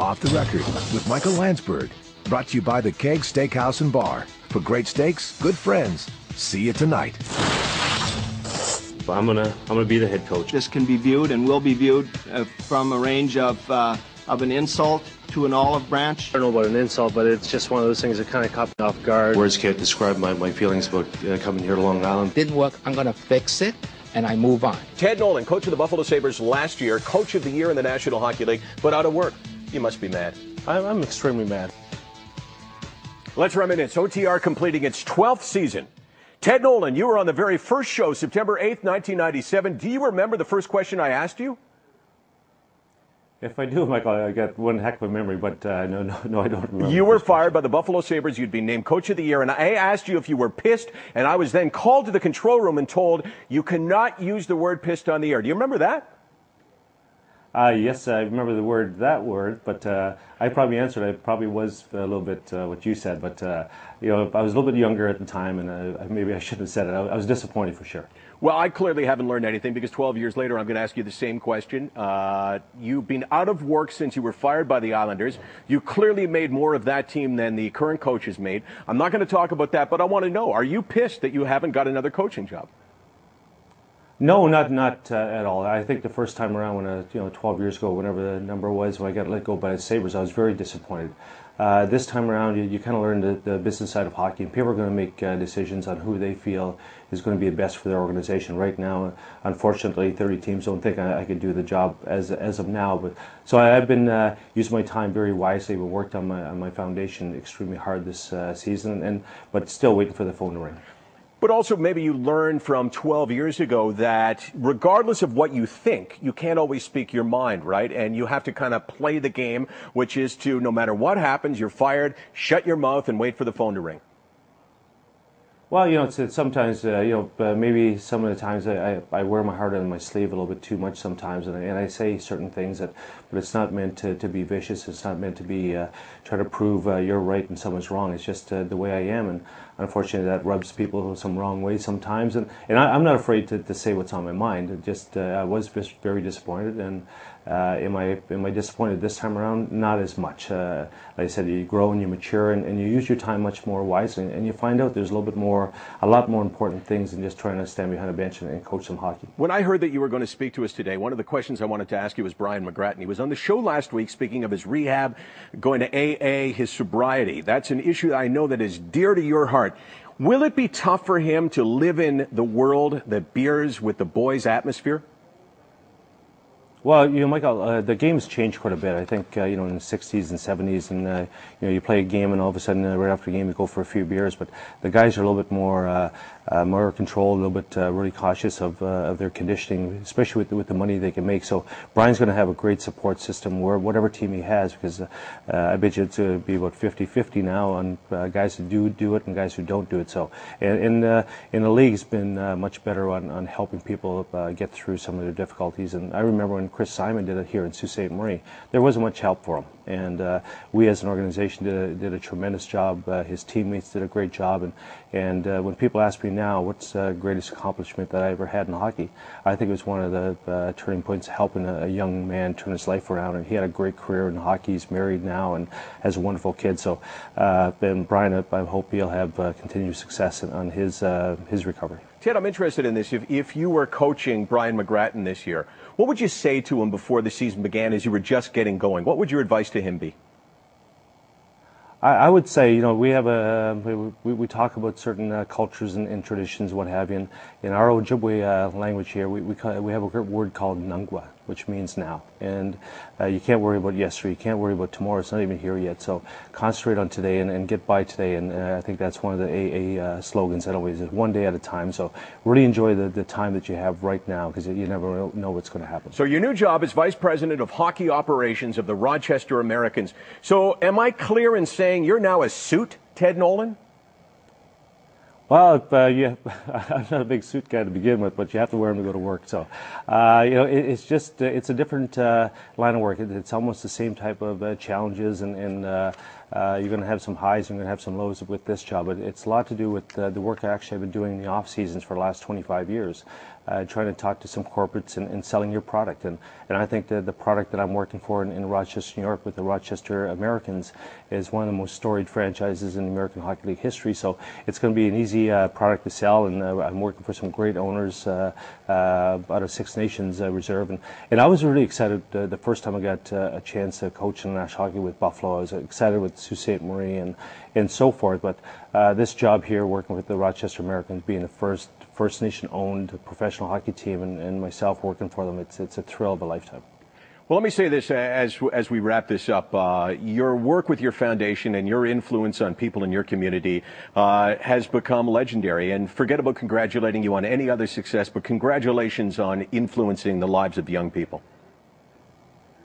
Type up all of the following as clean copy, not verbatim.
Off the Record with Michael Landsberg. Brought to you by the Keg Steakhouse and Bar. For great steaks, good friends. See you tonight. I'm gonna be the head coach. This can be viewed and will be viewed from a range of an insult to an olive branch. I don't know about an insult, but it's just one of those things that kind of caught me off guard. Words can't describe my feelings about coming here to Long Island. Didn't work, I'm going to fix it, and I move on. Ted Nolan, coach of the Buffalo Sabres last year, coach of the year in the National Hockey League, but out of work. You must be mad. I'm extremely mad. Let's reminisce. OTR completing its 12th season. Ted Nolan, you were on the very first show, September 8th, 1997. Do you remember the first question I asked you? If I do, Michael, I got one heck of a memory, but no, I don't remember. You were fired by the Buffalo Sabres. You'd been named Coach of the Year, and I asked you if you were pissed, and I was then called to the control room and told you cannot use the word pissed on the air. Do you remember that? Yes, I remember that word, but I probably answered. I probably was a little bit what you said, but I was a little bit younger at the time, and maybe I shouldn't have said it. I was disappointed for sure. Well, I clearly haven't learned anything because 12 years later, I'm going to ask you the same question. You've been out of work since you were fired by the Islanders. You clearly made more of that team than the current coach has made. I'm not going to talk about that, but I want to know, are you pissed that you haven't got another coaching job? No, not at all. I think the first time around, when 12 years ago, whenever the number was, when I got let go by the Sabres, I was very disappointed. This time around, you kind of learn the business side of hockey, and people are going to make decisions on who they feel is going to be the best for their organization. Right now, unfortunately, 30 teams don't think I could do the job as of now. But so I've been using my time very wisely. We worked on my foundation extremely hard this season, but still waiting for the phone to ring. But also maybe you learned from 12 years ago that regardless of what you think, you can't always speak your mind, right? And you have to kind of play the game, which is to, no matter what happens, you're fired, shut your mouth and wait for the phone to ring. Well, it's sometimes, maybe some of the times I wear my heart on my sleeve a little bit too much sometimes, and I say certain things but it's not meant to be vicious. It's not meant to be try to prove you're right and someone's wrong. It's just the way I am, and unfortunately that rubs people some wrong way sometimes. And I'm not afraid to say what's on my mind. It just I was very disappointed, and am I disappointed this time around? Not as much. Like I said, you grow and you mature, and you use your time much more wisely, and you find out there's a lot more important things than just trying to stand behind a bench and coach some hockey. When I heard that you were going to speak to us today, one of the questions I wanted to ask you was Brian McGrattan. He was on the show last week speaking of his rehab, going to AA, his sobriety. That's an issue that I know that is dear to your heart. Will it be tough for him to live in the world that beers with the boys atmosphere? Well, Michael, the game's changed quite a bit. I think, in the 60s and 70s, and, you play a game and all of a sudden, right after the game, you go for a few beers. But the guys are a little bit more controlled, a little bit really cautious of their conditioning, especially with the money they can make. So Brian's going to have a great support system whatever team he has, because I bet you it's going to be about 50-50 now on guys who do it and guys who don't do it. So in the league, it's been much better on helping people get through some of their difficulties. And I remember when Chris Simon did it here in Sault Ste. Marie, there wasn't much help for him, and we as an organization did a tremendous job. His teammates did a great job, and when people ask me now what's the greatest accomplishment that I ever had in hockey, I think it was one of the turning points, helping a young man turn his life around, and he had a great career in hockey. He's married now and has a wonderful kid. So and Brian, I hope he'll have continued success on his recovery. Ted, I'm interested in this. If you were coaching Brian McGrattan this year, what would you say to him before the season began as you were just getting going? What would your advice to him be? I would say, we have we talk about certain cultures and traditions, what have you. In our Ojibwe language here, we have a word called nangwa, which means now. And you can't worry about yesterday. You can't worry about tomorrow. It's not even here yet. So concentrate on today and get by today. And I think that's one of the AA slogans that always is one day at a time. So really enjoy the time that you have right now, because you never know what's going to happen. So your new job is Vice President of Hockey Operations of the Rochester Americans. So am I clear in saying you're now a suit, Ted Nolan? Well, I'm not a big suit guy to begin with, but you have to wear them to go to work. So, it's just it's a different line of work. It's almost the same type of challenges, and you're going to have some highs, and you're going to have some lows with this job. But it's a lot to do with the work I actually have been doing in the off seasons for the last 25 years. trying to talk to some corporates and selling your product. And I think that the product that I'm working for in Rochester, New York with the Rochester Americans is one of the most storied franchises in American Hockey League history. So it's going to be an easy product to sell, and I'm working for some great owners out of Six Nations Reserve. And I was really excited the first time I got a chance to coach international hockey with Buffalo. I was excited with Sault Ste. Marie and so forth. But this job here, working with the Rochester Americans, being the First Nation-owned professional hockey team, and myself working for them, it's a thrill of a lifetime. Well, let me say this as we wrap this up. Your work with your foundation and your influence on people in your community has become legendary. And forget about congratulating you on any other success, but congratulations on influencing the lives of young people.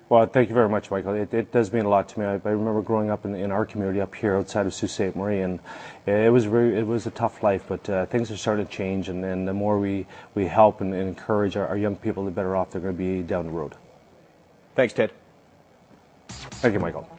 Well, thank you very much, Michael. It does mean a lot to me. I remember growing up in our community up here outside of Sault Ste. Marie, and it was a tough life, but things are starting to change, and the more we help and encourage our young people, the better off they're going to be down the road. Thanks, Ted. Thank you, Michael.